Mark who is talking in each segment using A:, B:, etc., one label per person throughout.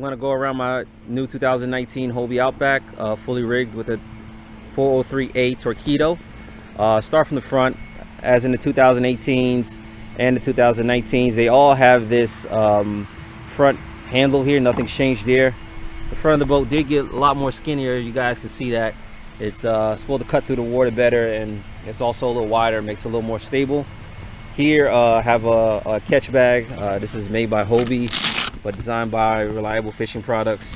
A: going to go around my new 2019 Hobie Outback, fully rigged with a 403A Torqeedo. Start from the front. As in the 2018s and the 2019s, they all have this front handle here. Nothing's changed there. The front of the boat did get a lot more skinnier. You guys can see that. It's supposed to cut through the water better, and it's also a little wider, makes it a little more stable. Here I have a catch bag. This is made by Hobie, but designed by Reliable Fishing Products.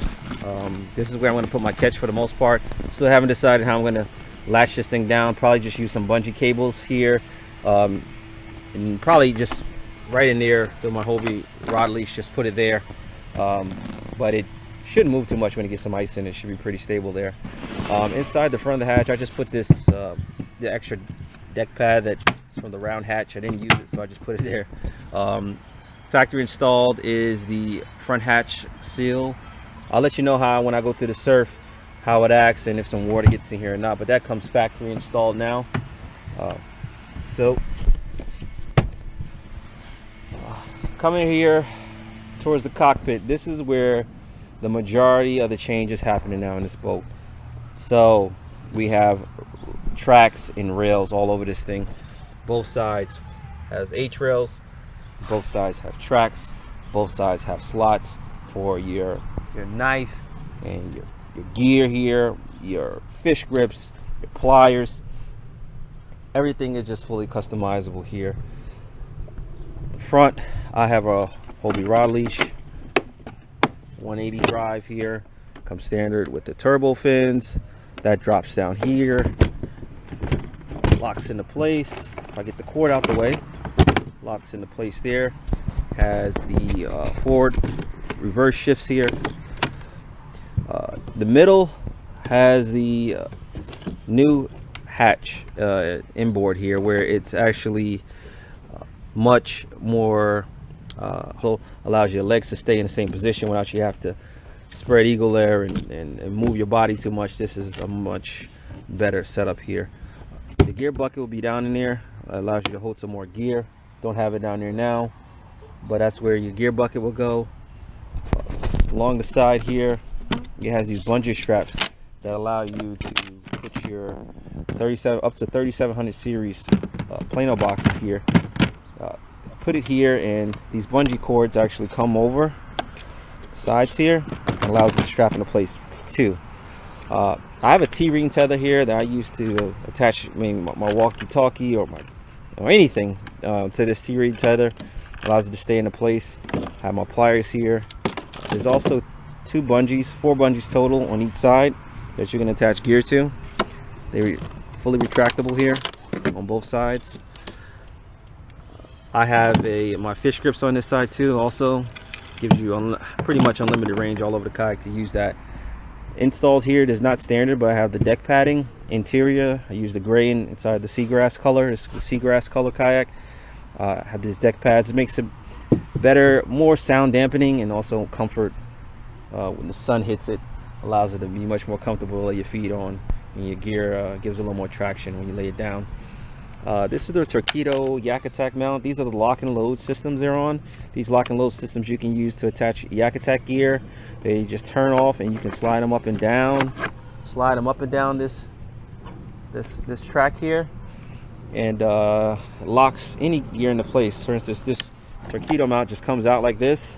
A: This is where I'm going to put my catch for the most part. Still haven't decided how I'm going to latch this thing down. Probably just use some bungee cables here, and probably just right in there through my Hobie rod leash, just put it there. But it shouldn't move too much when it gets some ice in. It should be pretty stable there. Inside the front of the hatch, I just put this the extra deck pad that's from the round hatch. I didn't use it, so I just put it there. Factory installed is the front hatch seal. I'll let you know how, when I go through the surf, how it acts and if some water gets in here or not, but that comes factory installed now. Coming here towards the cockpit, this is where the majority of the change is happening now in this boat. So we have tracks and rails all over this thing. Both sides has H rails, both sides have tracks, both sides have slots for your knife and your gear here, your fish grips, your pliers. Everything is just fully customizable here. Front, I have a Hobie rod leash, 180 drive here, comes standard with the turbo fins. That drops down here, locks into place. If I get the cord out the way, locks into place there. Has the forward reverse shifts here. The middle has the new hatch inboard here, where it's actually much more allows your legs to stay in the same position without you have to spread eagle there and move your body too much. This is a much better setup here. The gear bucket will be down in there. It allows you to hold some more gear. Don't have it down there now, but that's where your gear bucket will go. Along the side here, it has these bungee straps that allow you to put your up to 3700 series Plano boxes here. Put it here, and these bungee cords actually come over sides here and allows it to strap into place too. I have a T-ring tether here that I use to attach my walkie-talkie or anything to this T-ring tether. Allows it to stay into place. I have my pliers here. There's also four bungees total on each side that you can attach gear to. They're fully retractable here on both sides. I have my fish grips on this side too. Also gives you pretty much unlimited range all over the kayak to use that. Installed here, it is not standard, but I have the deck padding. Interior, I use the gray inside the seagrass color. It's the seagrass color kayak. I have these deck pads. It makes it better, more sound dampening, and also comfort when the sun hits it. Allows it to be much more comfortable to lay your feet on, and your gear gives a little more traction when you lay it down. This is the Torqeedo Yak Attack mount. These are the lock and load systems they're on. These lock and load systems you can use to attach Yak Attack gear. They just turn off, and you can slide them up and down. Slide them up and down this track here, and locks any gear into place. For instance, this Torqeedo mount just comes out like this,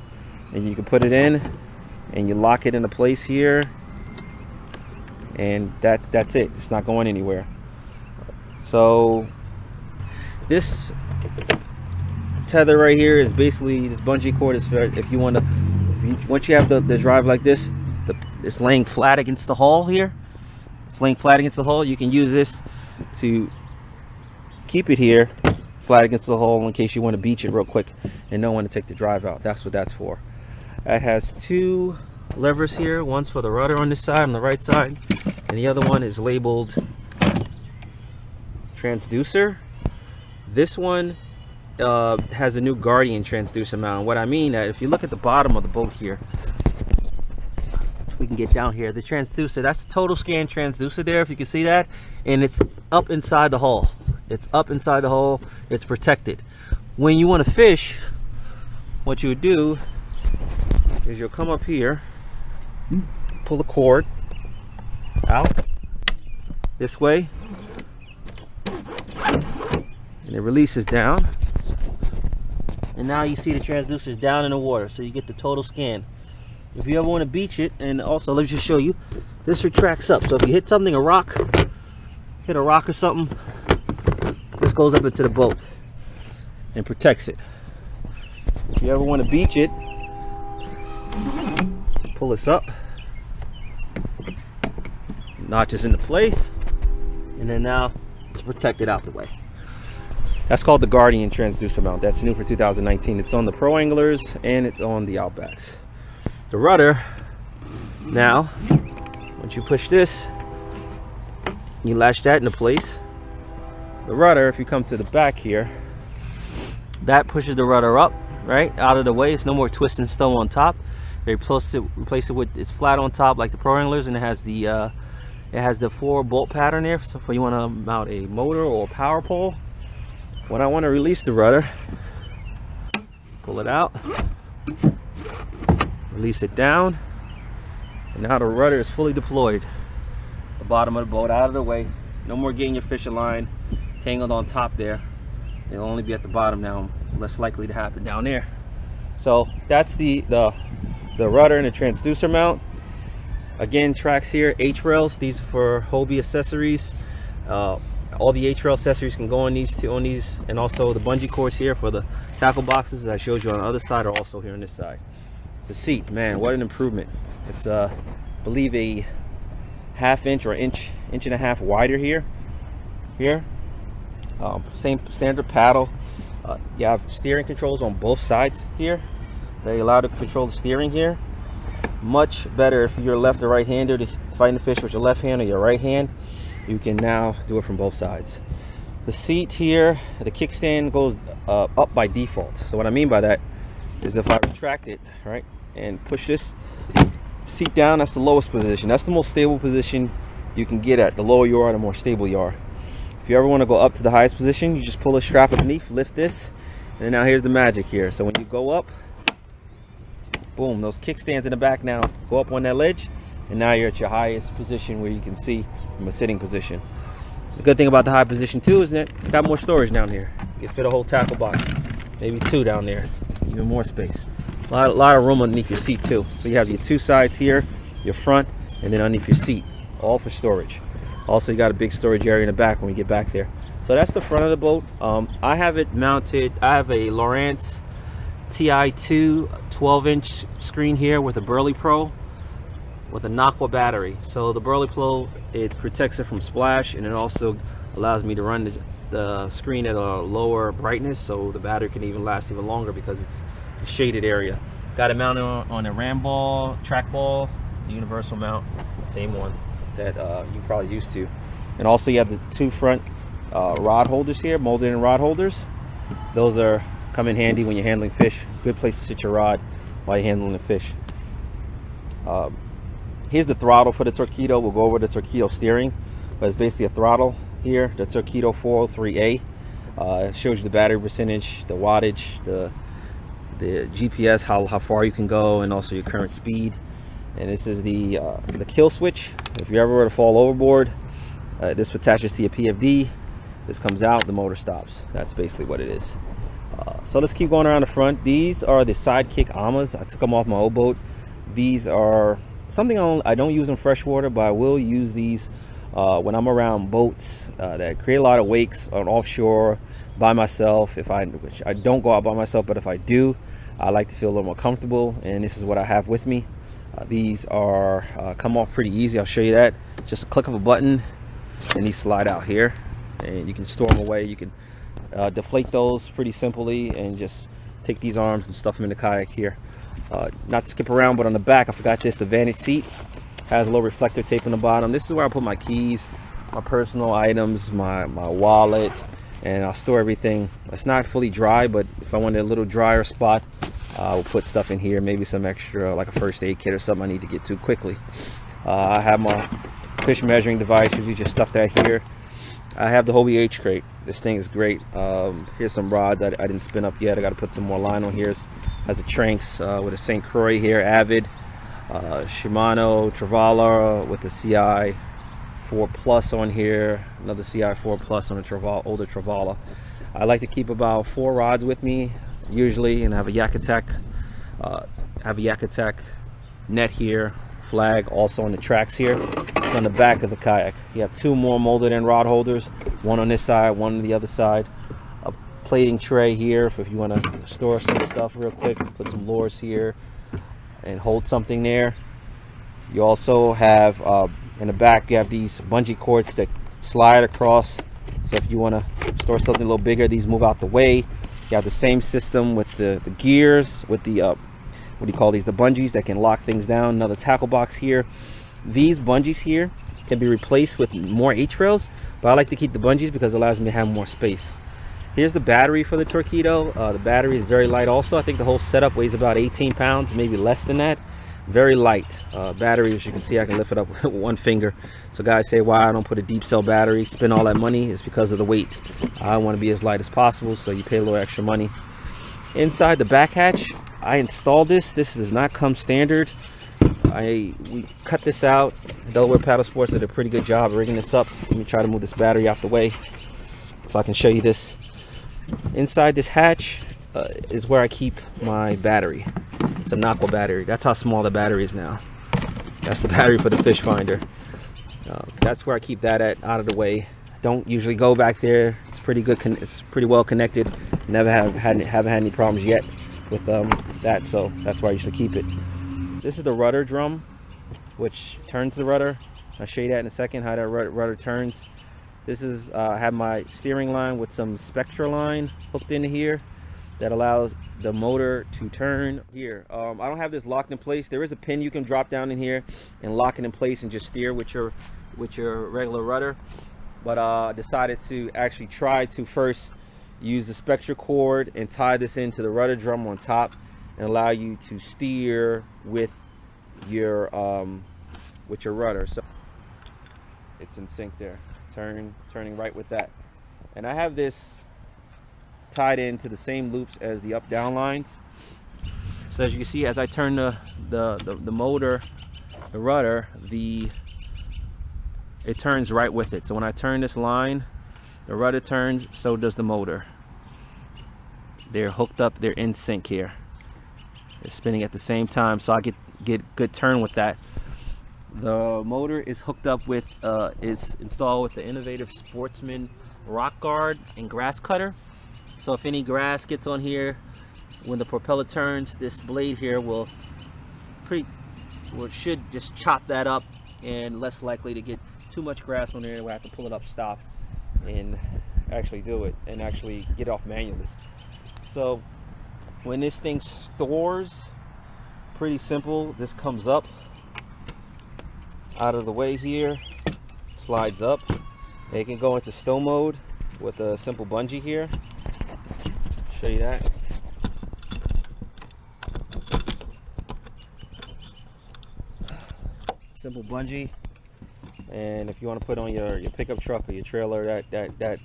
A: and you can put it in, and you lock it into place here, and that's it. It's not going anywhere. So this tether right here is basically, this bungee cord is for if you want to, once you have the drive like this, it's laying flat against the hull here. It's laying flat against the hull. You can use this to keep it here flat against the hull in case you want to beach it real quick and don't want to take the drive out. That's what that's for. It has two levers here. One's for the rudder on this side, on the right side, and the other one is labeled Transducer. This one has a new Guardian transducer mount. What I mean, that if you look at the bottom of the boat here, we can get down here, the transducer, that's the total scan transducer there, if you can see that, and it's up inside the hull. It's up inside the hull. It's protected. When you want to fish, what you would do is you'll come up here pull the cord out this way, and it releases down. And now you see the transducer is down in the water, so you get the total scan. If you ever want to beach it, and also let me just show you, this retracts up. So if you hit something, hit a rock or something, this goes up into the boat and protects it. If you ever want to beach it, pull this up, notches into place, and then now it's protected out the way. That's called the Guardian transducer mount. That's new for 2019. It's on the Pro Anglers and it's on the Outbacks. The rudder, now, once you push this, you latch that into place. The rudder, if you come to the back here, that pushes the rudder up, right, out of the way. It's no more twist and stow on top. They replace it with, it's flat on top like the Pro Anglers, and it has the 4 bolt pattern there. So if you want to mount a motor or a power pole, when I want to release the rudder, pull it out, release it down, and now the rudder is fully deployed. The bottom of the boat out of the way. No more getting your fishing line tangled on top there. It'll only be at the bottom now, less likely to happen down there. So that's the rudder and the transducer mount. Again, tracks here, H-rails. These are for Hobie accessories. All the H-rail accessories can go on these, and also the bungee cords here for the tackle boxes that I showed you on the other side are also here on this side. The seat, man, what an improvement. It's I believe a ½ inch or inch and a half wider here. Same standard paddle. You have steering controls on both sides here. They allow to control the steering here. Much better if you're left or right hander to fighting the fish with your left hand or your right hand. You can now do it from both sides. The seat here, the kickstand goes up by default. So what I mean by that is if I retract it, right, and push this seat down, that's the lowest position. That's the most stable position you can get at. The lower you are, the more stable you are. If you ever want to go up to the highest position, you just pull a strap underneath, lift this, and now here's the magic here. So when you go up, boom, those kickstands in the back now go up on that ledge, and now you're at your highest position where you can see from a sitting position. The good thing about the high position too is that you got more storage down here. You can fit a whole tackle box, maybe 2 down there, even more space. A lot of room underneath your seat too. So you have your 2 sides here, your front, and then underneath your seat, all for storage. Also, you got a big storage area in the back when we get back there. So that's the front of the boat. I have it mounted. I have a Lowrance TI2 12-inch screen here with a Burley Pro with a Aqua battery. So the Burley Pro, it protects it from splash, and it also allows me to run the screen at a lower brightness, so the battery can even last even longer because it's a shaded area. Got it mounted on a ram ball, trackball, universal mount, same one that you probably used to. And also you have the 2 front rod holders here, molded in rod holders. Those come in handy when you're handling fish. Good place to sit your rod while you're handling the fish. Here's the throttle for the Torqeedo. We'll go over the Torqeedo steering, but it's basically a throttle here, the Torqeedo 403A. It shows you the battery percentage, the wattage, the GPS, how far you can go, and also your current speed. And this is the kill switch. If you ever were to fall overboard, this attaches to your PFD. This comes out, the motor stops. That's basically what it is. So let's keep going around the front. These are the Sidekick Omelas. I took them off my old boat. These are something I don't use in freshwater, but I will use these when I'm around boats that create a lot of wakes on offshore by myself. Which I don't go out by myself, but if I do, I like to feel a little more comfortable, and this is what I have with me. These are come off pretty easy. I'll show you that. Just a click of a button, and these slide out here, and you can store them away. You can deflate those pretty simply, and just take these arms and stuff them in the kayak here. Not to skip around, but on the back, I forgot this. The vantage seat has a little reflector tape on the bottom. This is where I put my keys, my personal items, my wallet, and I'll store everything. It's not fully dry, but if I wanted a little drier spot, I'll put stuff in here, maybe some extra, like a first aid kit or something I need to get to quickly. I have my fish measuring device. Usually just stuff that here. I have the Hobie H crate. This thing is great. Here's some rods I didn't spin up yet. I got to put some more line on here. Has a Tranks with a St. Croix here, Avid. Shimano Trolley with the CI 4 Plus on here, another CI 4 Plus on a older Trolley. I like to keep about 4 rods with me usually, and have a Yak Attack net here, flag also on the tracks here. It's on the back of the kayak. You have 2 more molded in rod holders, one on this side, one on the other side. A plating tray here for if you want to store some stuff real quick. Put some lures here and hold something there. You also have in the back, you have these bungee cords that slide across, so if you want to store something a little bigger, these move out the way. You have the same system with the gears, with the what do you call these, the bungees that can lock things down. Another tackle box here. These bungees here can be replaced with more H-rails, but I like to keep the bungees because it allows me to have more space. Here's the battery for the Torqeedo. The battery is very light also. I think the whole setup weighs about 18 pounds, maybe less than that. Very light battery. As you can see, I can lift it up with one finger. So guys say why I don't put a deep cell battery, spend all that money. It's because of the weight. I want to be as light as possible, so you pay a little extra money. Inside the back hatch, I installed this. This does not come standard. We cut this out. Delaware Paddlesports did a pretty good job rigging this up. Let me try to move this battery out the way so I can show you this. Inside this hatch is where I keep my battery. It's a Aqua battery. That's how small the battery is now. That's the battery for the fish finder. That's where I keep that out of the way. Don't usually go back there. It's pretty good. It's pretty well connected. Haven't had any problems yet with that, so that's where I usually keep it. This is the rudder drum, which turns the rudder. I'll show you that in a second, how that rudder turns. This is I have my steering line with some Spectra line hooked into here that allows the motor to turn here. I don't have this locked in place. There is a pin you can drop down in here and lock it in place and just steer with your regular rudder. But I decided to actually try to first use the Spectra cord and tie this into the rudder drum on top and allow you to steer with your rudder. So it's in sync there, turning right with that. And I have this tied into the same loops as the up down lines. So as you can see, as I turn the motor, the rudder, it turns right with it. So when I turn this line, the rudder turns, so does the motor. They're hooked up, they're in sync here. They're spinning at the same time, so I get good turn with that. The motor is hooked up with, is installed with the innovative Sportsman rock guard and grass cutter. So if any grass gets on here, when the propeller turns, this blade here should just chop that up, and less likely to get too much grass on there. We'll have to pull it up, stop, and actually do it, and actually get off manually. So when this thing stores, pretty simple. This comes up out of the way here, slides up. It can go into stow mode with a simple bungee here. Show you that. Simple bungee, and if you want to put on your pickup truck or your trailer, that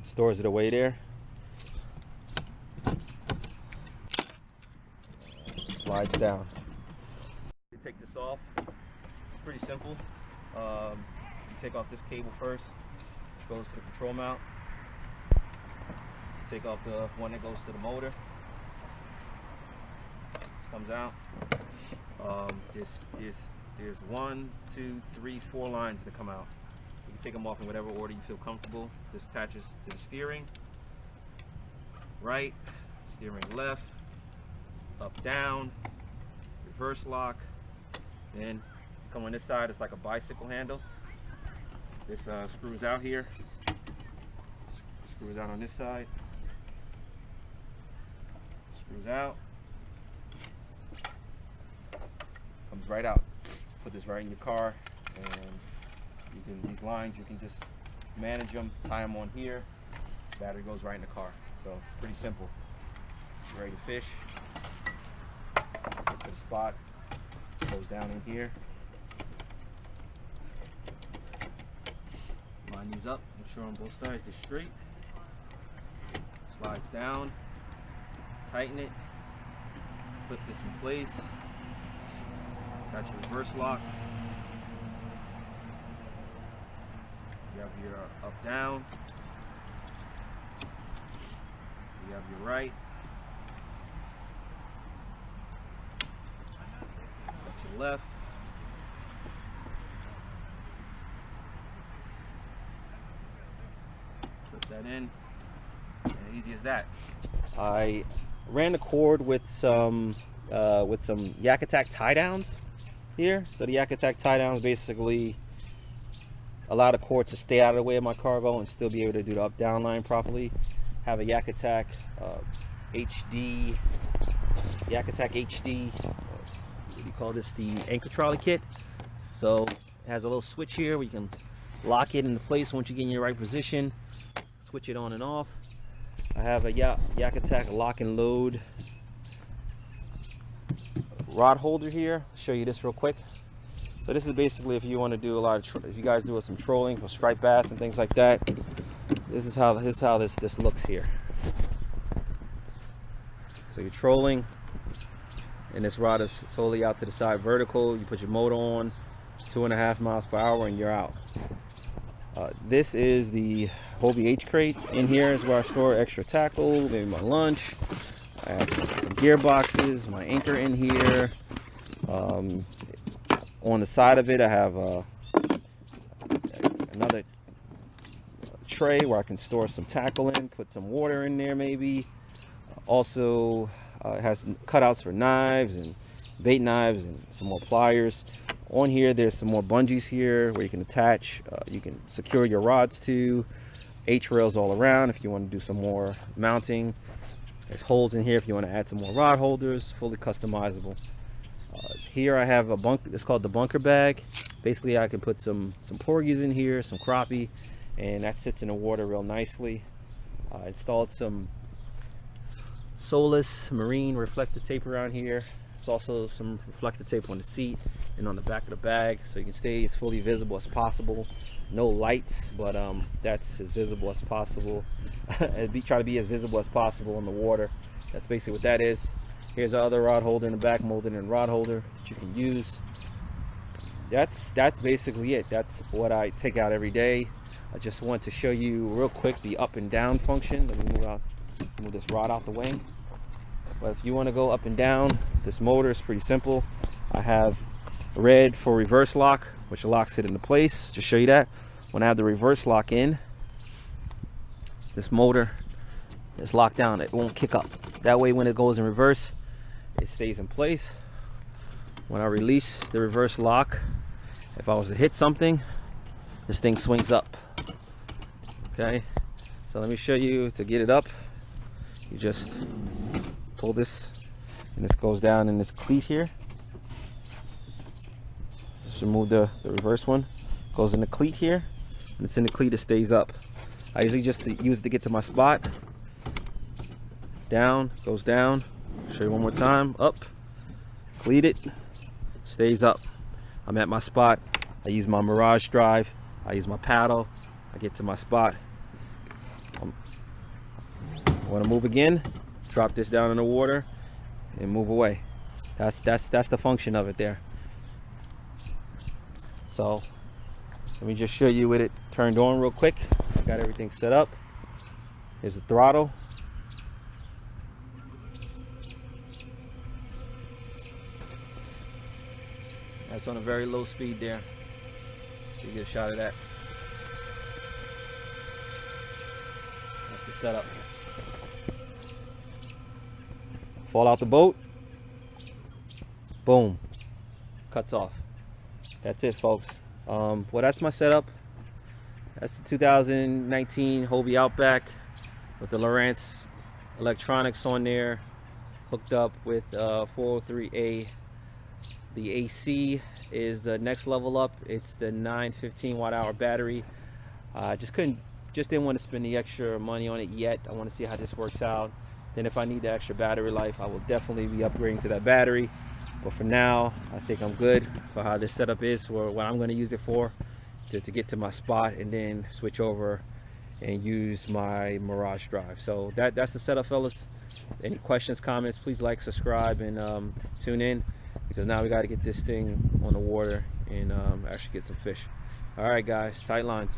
A: stores it away there. Slides down. You take this off. It's pretty simple. You take off this cable first. It goes to the control mount. Take off the one that goes to the motor. This comes out. There's 1, 2, 3, 4 lines that come out. You can take them off in whatever order you feel comfortable. This attaches to the steering. Right, steering left, up, down, reverse lock. Then come on this side, it's like a bicycle handle. This screws out here. Screws out on this side. Screws out. Comes right out. Put this right in your car, and these lines you can just manage them, tie them on here. Battery goes right in the car. So pretty simple. You're ready to fish. Get to the spot. Goes down in here. Line these up. Make sure on both sides they're straight. Slides down. Tighten it. Clip this in place. Got your reverse lock. You have your up down. You have your right. Got your left. Put that in. And easy as that. I ran the cord with some Yak Attack Tie-Downs here. So the Yak Attack Tie-Downs basically allow the cord to stay out of the way of my cargo and still be able to do the up-down line properly. Have a Yak Attack HD, Yak Attack HD, what do you call this, the anchor trolley kit. So it has a little switch here where you can lock it into place once you get in your right position, switch it on and off. I have a Yak Attack lock and load rod holder here. I'll show you this real quick. So this is basically if you want to do a lot of, if you guys do some trolling for striped bass and things like that, this is how this looks here. So you're trolling and this rod is totally out to the side vertical. You put your motor on, 2.5 miles per hour, and you're out. This is the Hobie H crate. In here is where I store extra tackle, maybe my lunch. I have some gearboxes, my anchor in here. On the side of it, I have another tray where I can store some tackle in, put some water in there maybe. Also, it has cutouts for knives and bait knives and some more pliers. On here, there's some more bungees here where you can attach, you can secure your rods to. H-rails all around if you want to do some more mounting. There's holes in here if you want to add some more rod holders, fully customizable. Here I have a bunker, it's called the bunker bag. Basically I can put some porgies in here, some crappie, and that sits in the water real nicely. I installed some Solus marine reflective tape around here. There's also some reflective tape on the seat and on the back of the bag so you can stay as fully visible as possible. No lights, but that's as visible as possible. Try to be as visible as possible in the water. That's basically what that is. Here's our other rod holder in the back, molded in rod holder that you can use. That's basically it. That's what I take out every day. I just want to show you real quick the up and down function. Let me move this rod out the way. But if you want to go up and down, this motor is pretty simple. I have red for reverse lock, which locks it into place. Just show you that. When I have the reverse lock in, this motor is locked down. It won't kick up. That way when it goes in reverse, it stays in place. When I release the reverse lock, if I was to hit something, this thing swings up. Okay, so let me show you to get it up. You just pull this and this goes down in this cleat here. Just remove the reverse one. Goes in the cleat here, and it's in the cleat, it stays up. I usually just use it to get to my spot. Down, goes down. Show you one more time. Up, cleat it, stays up. I'm at my spot. I use my mirage drive. I use my paddle. I get to my spot. I want to move again. Drop this down in the water and move away. That's the function of it there. So let me just show you with it turned on real quick. Got everything set up. Here's the throttle. That's on a very low speed there. So you get a shot of that. That's the setup. Fall out the boat. Boom. Cuts off. That's it, folks. Well, that's my setup. That's the 2019 Hobie Outback with the Lowrance electronics on there, hooked up with 403A. The AC is the next level up. It's the 915 watt-hour battery. Just didn't want to spend the extra money on it yet. I want to see how this works out. Then if I need the extra battery life, I will definitely be upgrading to that battery. But for now, I think I'm good for how this setup is, for what I'm going to use it for, to get to my spot and then switch over and use my mirage drive. So that's the setup, fellas. Any questions, comments, please like, subscribe, and tune in. because now we got to get this thing on the water and actually get some fish. All right, guys, tight lines.